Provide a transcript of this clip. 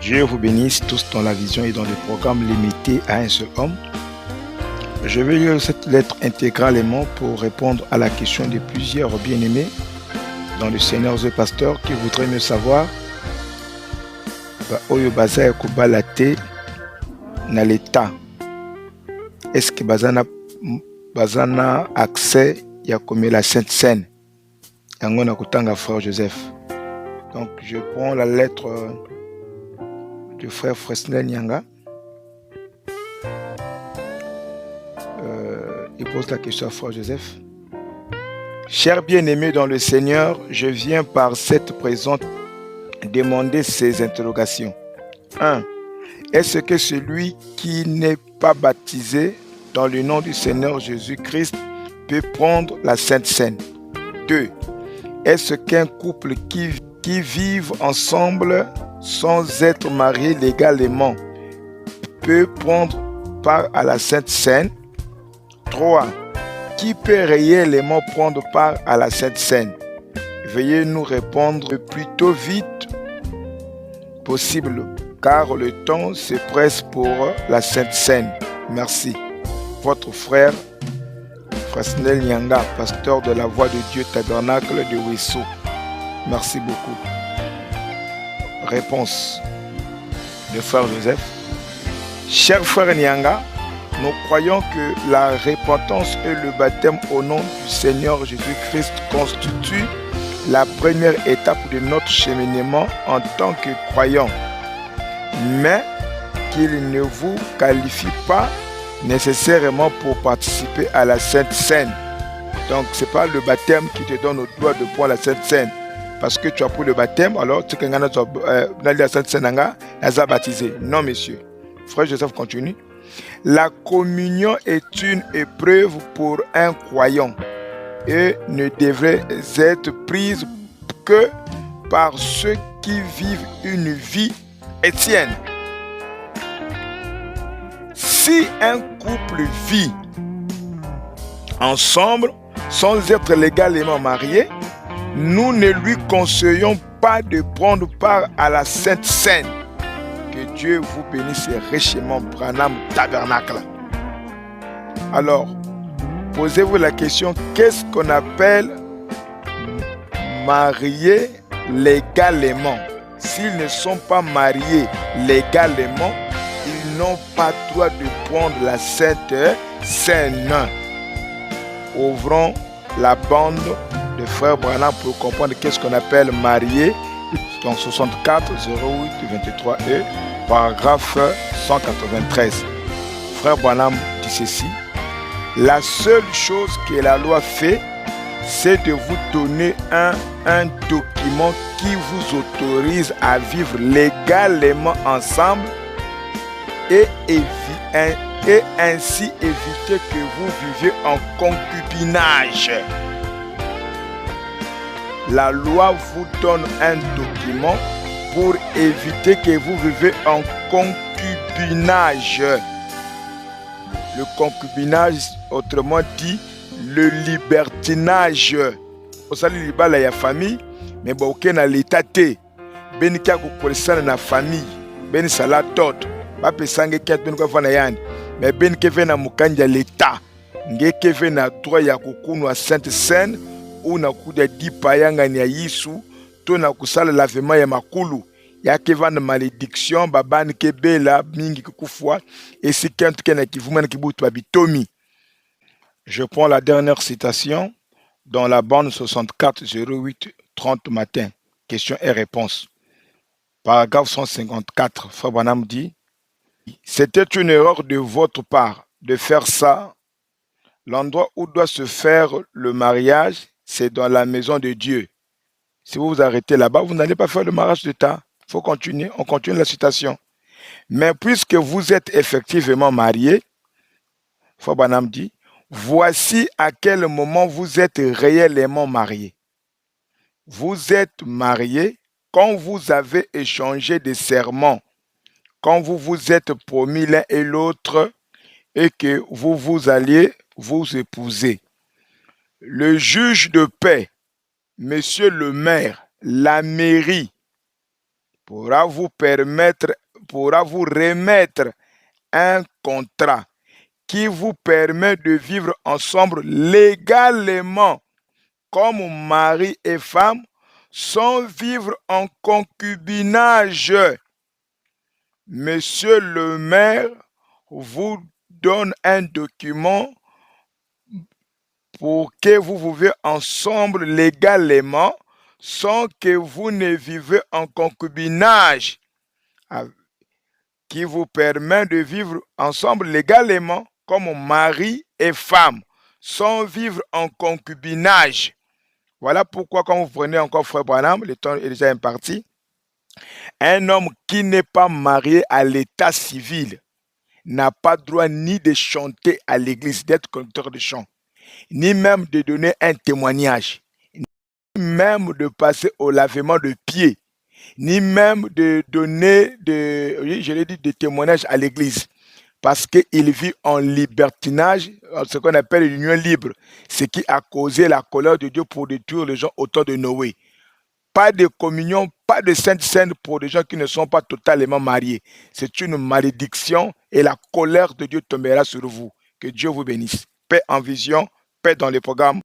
Dieu vous bénisse tous dans la vision et dans le programme limité à un seul homme. Je vais lire cette lettre intégralement pour répondre à la question de plusieurs bien-aimés dans le Seigneur the Pasteur qui voudraient mieux savoir oyo baza ya kobala te na l'état. Est-ce que bazana accès ya komela Sainte Seine? Yango na kutanga frère Joseph. Donc je prends la lettre du frère Fresnel Nyanga. Il pose la question à frère Joseph. Cher bien-aimé dans le Seigneur, je viens par cette présente demander ces interrogations. 1. Est-ce que celui qui n'est pas baptisé dans le nom du Seigneur Jésus-Christ peut prendre la Sainte Seine? 2. Est-ce qu'un couple qui vivent ensemble sans être marié légalement peut prendre part à la Sainte Seine? 3. Qui peut réellement prendre part à la Sainte Seine? Veuillez nous répondre le plus tôt vite possible, car le temps se presse pour la Sainte Seine. Merci. Votre frère, Fresnel Nyanga, pasteur de la Voix de Dieu, Tabernacle de Ouessou. Merci beaucoup. Réponse de frère Joseph. Cher frère Nyanga, nous croyons que la repentance et le baptême au nom du Seigneur Jésus-Christ constituent la première étape de notre cheminement en tant que croyants, mais qu'il ne vous qualifie pas nécessairement pour participer à la Sainte Seine. Donc, ce n'est pas le baptême qui te donne le droit de prendre la Sainte Seine. Parce que tu as pris le baptême, alors tu as la Sainte Seine, tu as baptisé. Non, monsieur. Frère Joseph continue. La communion est une épreuve pour un croyant et ne devrait être prise que par ceux qui vivent une vie chrétienne. Si un couple vit ensemble sans être légalement marié, nous ne lui conseillons pas de prendre part à la Sainte Seine. Que Dieu vous bénisse richement, Branham Tabernacle. Alors, posez-vous la question, qu'est-ce qu'on appelle marier légalement? S'ils ne sont pas mariés légalement, ils n'ont pas droit de prendre la Sainte Seine. Ouvrons la bande de frère Branham pour comprendre qu'est-ce qu'on appelle marier. Dans 64 08 23 et paragraphe 193. Frère Branham dit ceci. La seule chose que la loi fait, c'est de vous donner un document qui vous autorise à vivre légalement ensemble et ainsi éviter que vous viviez en concubinage. La loi vous donne un document pour éviter que vous vivez en concubinage. Le concubinage, autrement dit, le libertinage. Au salut libala ya famille, mais bon, ok na l'état te. Ben kia kukolesana na famille, ben sala tot. Ba pesange kia ben kwa fana yani. Mais ben keve na mukanja l'état. Nge keve na droit ya kukunwa Sainte Seine. Ou na kuda dipa yanga ni ya yisu, to na kusala lavement ya makulu, ya kevana malédiction, babani kebela, mingi kukufwa, et si kentu kena kivuma na kibutu babitomi. Je prends la dernière citation dans la bande 64 08 30 matin. Question et réponse. Paragraphe 154. Frère Branham dit, c'était une erreur de votre part de faire ça. L'endroit où doit se faire le mariage, c'est dans la maison de Dieu. Si vous vous arrêtez là-bas, vous n'allez pas faire le mariage d'État. Il faut continuer. On continue la citation. Mais puisque vous êtes effectivement mariés, Frère Branham dit, voici à quel moment vous êtes réellement mariés. Vous êtes mariés quand vous avez échangé des serments, quand vous vous êtes promis l'un et l'autre et que vous alliez vous épouser. Le juge de paix, monsieur le maire, la mairie pourra vous remettre un contrat qui vous permet de vivre ensemble légalement comme mari et femme sans vivre en concubinage. Monsieur le maire vous donne un document pour que vous viviez ensemble légalement sans que vous ne vivez en concubinage, qui vous permet de vivre ensemble légalement comme mari et femme, sans vivre en concubinage. Voilà pourquoi quand vous prenez encore Frère Branham, le temps est déjà imparti, un homme qui n'est pas marié à l'état civil n'a pas droit ni de chanter à l'église, d'être conducteur de chant, ni même de donner un témoignage, ni même de passer au lavement de pieds, ni même de donner, des témoignages à l'église, parce qu'il vit en libertinage, ce qu'on appelle l'union libre, ce qui a causé la colère de Dieu pour détruire les gens au temps de Noé. Pas de communion, pas de sainte scène pour des gens qui ne sont pas totalement mariés. C'est une malédiction et la colère de Dieu tombera sur vous. Que Dieu vous bénisse. Paix en vision, paix dans les programmes.